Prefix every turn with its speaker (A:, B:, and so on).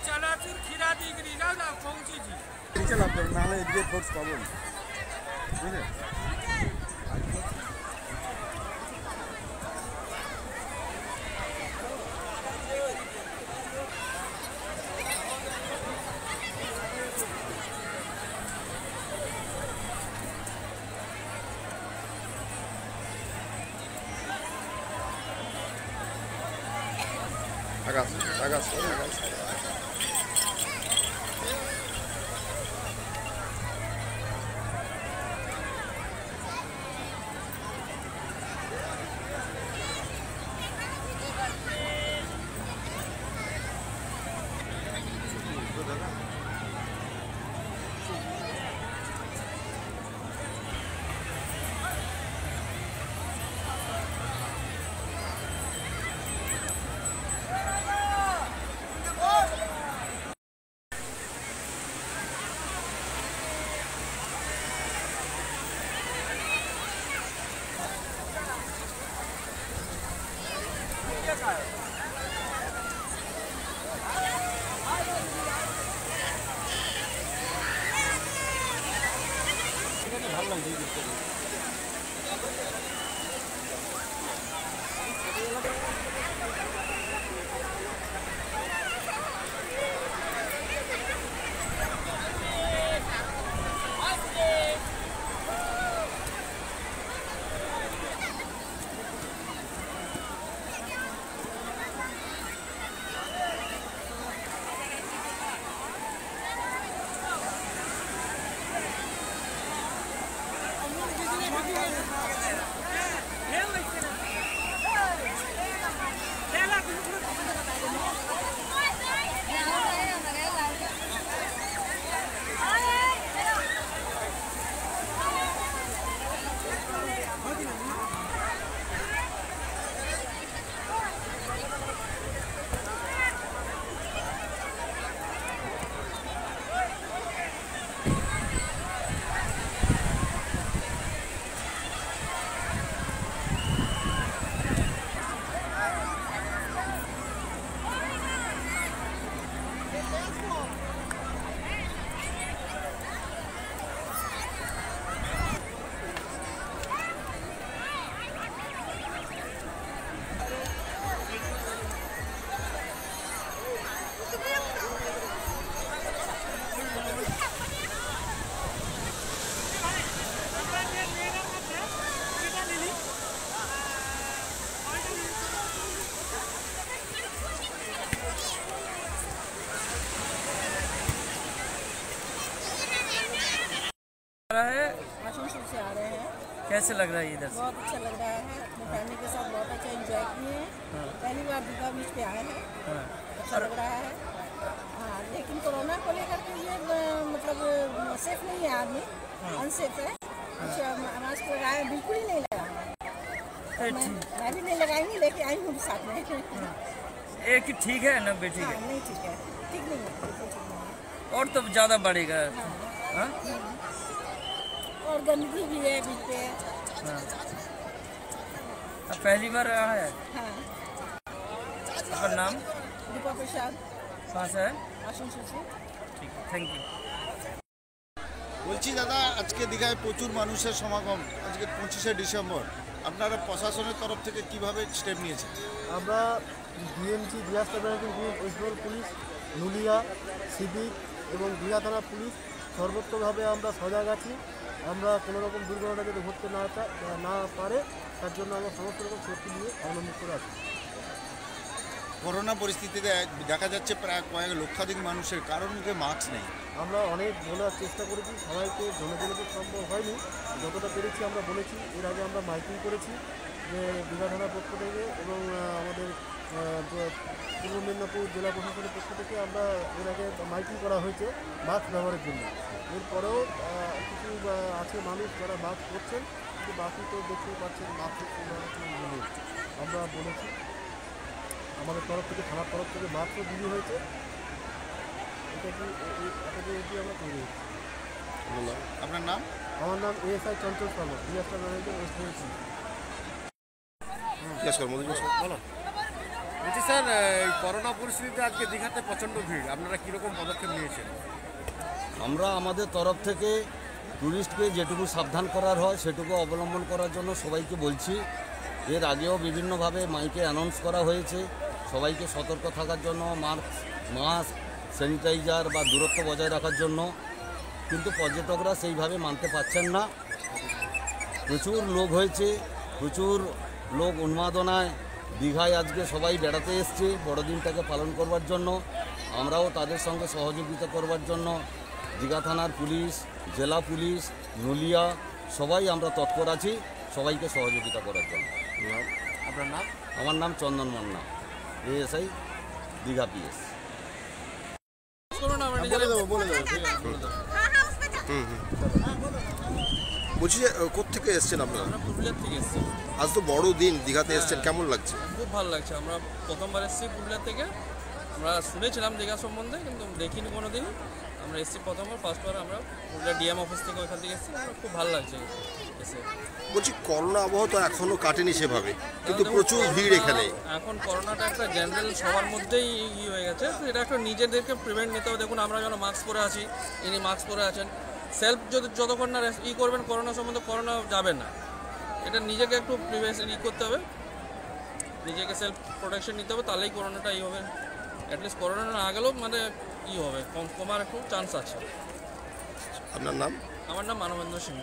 A: চানাচুর খিরা দিগরি যাও না পৌঁছেছি
B: নিচে লাভ করবেন, নাহলে এদিকে ফোর্স পাবো না, বুঝলে? Agaço.
C: आसनसोल से आ रहे हैं।
D: कैसे लग रहा है इधर से?
C: बहुत अच्छा लग रहा है, अपनी फैमिली के साथ बहुत अच्छा एंजॉय किए हैं। पहली बार दुर्गा बीच पे आए हैं, अच्छा लग रहा है। हाँ, लेकिन कोरोना को लेकर के ये मतलब सेफ नहीं है, आदमी अनसेफ है। मास्क लगाया बिल्कुल ही नहीं लगा, मैं भी नहीं लगाएंगी, लेके आई हूँ साथ में।
D: एक ठीक है ना बेटी?
C: हाँ, नहीं ठीक है, ठीक नहीं है, बिल्कुल ठीक नहीं है।
D: और तो ज़्यादा बढ़ेगा। हाँ?
C: और गंदगी भी है बीच पे।
D: हाँ। अब पहली बार आया है?
C: हाँ।
D: आपका नाम?
C: दीपा प्रसाद।
D: कहाँ से है?
C: आसनसोल से।
D: ठीक है, थैंक यू।
B: বলছি দাদা, আজকে দীঘায় প্রচুর মানুষের সমাগম, আজকে 25শে ডিসেম্বর, আপনারা প্রশাসনের তরফ থেকে কিভাবে স্টেপ নিয়েছেন?
E: আমরা DMC disaster management group, West Bengal police, নুলিয়া, সিভিক এবং দীঘা থানা পুলিশ সর্বত্রভাবে আমরা সজাগ আছি। আমরা কোনো রকম দুর্ঘটনা যাতে ঘটতে না পারে তার জন্য আমরা সমস্ত রকম সেফটি নিয়ে অবলম্বন করে আছি।
B: করোনা পরিস্থিতিতে দেখা যাচ্ছে প্রায় কয়েক লক্ষাধিক মানুষের কারোর মুখে মাস্ক নেই।
E: আমরা অনেক বলার চেষ্টা করেছি, সবাইকে জনে তো সম্ভব হয়নি, যতটা পেরেছি আমরা বলেছি। এর আগে আমরা মাইকিং করেছি যে দীঘা থানার পক্ষ থেকে এবং আমাদের পূর্ব মেদিনীপুর জেলা প্রশাসনের পক্ষ থেকে আমরা এর আগে মাইকিং করা হয়েছে মাস্ক ব্যবহারের জন্য। এরপরেও কিছু আছে মানুষ যারা মাস্ক করছেন, কিন্তু বাকি তো দেখতেই পাচ্ছেন মাস্কের নেই। আমরা বলেছি আমাদের তরফ থেকে, থানার তরফ থেকে মাস্কও বিলি হয়েছে। এটাকে আমরা তৈরি হচ্ছি।
B: আপনার নাম?
E: আমার নাম ASI Chanchal Sharma, disaster manager, West Bengal.
B: জিজ্ঞাসা করবো, বলো।
E: বলছি স্যার, এই করোনা পরিস্থিতিতে আজকে দীঘাতে প্রচণ্ড ভিড়, আপনারা কীরকম পদক্ষেপ নিয়েছেন?
F: আমরা আমাদের তরফ থেকে ট্যুরিস্টকে যেটুকু সাবধান করার হয় সেটুকু অবলম্বন করার জন্য সবাইকে বলছি। এর আগেও বিভিন্নভাবে মাইকে অ্যানাউন্স করা হয়েছে সবাইকে সতর্ক থাকার জন্য, মাস্ক, স্যানিটাইজার বা দূরত্ব বজায় রাখার জন্য, কিন্তু পর্যটকরা সেইভাবে মানতে পারছেন না। প্রচুর লোক হয়েছে, প্রচুর লোক উন্মাদনায় দীঘায় আজকে সবাই বেড়াতে এসছে বড়দিনটাকে পালন করবার জন্য। আমরাও তাদের সঙ্গে সহযোগিতা করবার জন্য দীঘা থানার পুলিশ, জেলা পুলিশ, নলিয়া সবাই আমরা তৎপর আছি সবাইকে সহযোগিতা করার জন্য।
E: আপনার নাম?
F: আমার নাম চন্দন মান্না, এএসআই দীঘা পিএস।
G: বলছি যে কোত্থেকে এসছেন আপনারা?
H: আমরা পুরুলিয়ার থেকে এসেছি।
G: আজ তো বড় দিন, দীঘাতে এসছেন, কেমন লাগছে?
H: খুব ভালো লাগছে। আমরা প্রথমবার এসেছি পুরুলিয়া থেকে। আমরা শুনেছিলাম দীঘা সম্বন্ধে, কিন্তু দেখিনি কোনো দিন। আমরা এসেছি প্রথমবার, ফার্স্টবার আমরা পুরুলিয়া ডিএম অফিস থেকে ওখান থেকে এসেছি। আমরা খুব ভালো লাগছে এসে।
G: বলছি করোনা আবহাওয়া তো এখনো কাটেনি সেভাবে, কিন্তু প্রচুর ভিড় এখানে।
H: এখন করোনাটা একটা জেনারেল সবার মধ্যেই হয়ে গেছে, তো এটা একটা নিজেদেরকে প্রিভেন্ট নিতে হবে। দেখুন আমরা যেন মাস্ক পরে আছি, ইনি মাস্ক পরে আছেন। সেলফ যতক্ষণ না করবেন করোনা সম্বন্ধে, করোনা যাবে না। এটা নিজেকে একটু প্রিভেনশন করতে হবে, নিজেকে সেলফ প্রোটেকশন নিতে হবে, তাহলেই করোনাটা হবে। অ্যাটলিস্ট করোনা না গেলেও মানে হবে, কমার একটু চান্স আছে।
G: আপনার নাম?
H: আমার নাম মানবেন্দ্র সিংহ।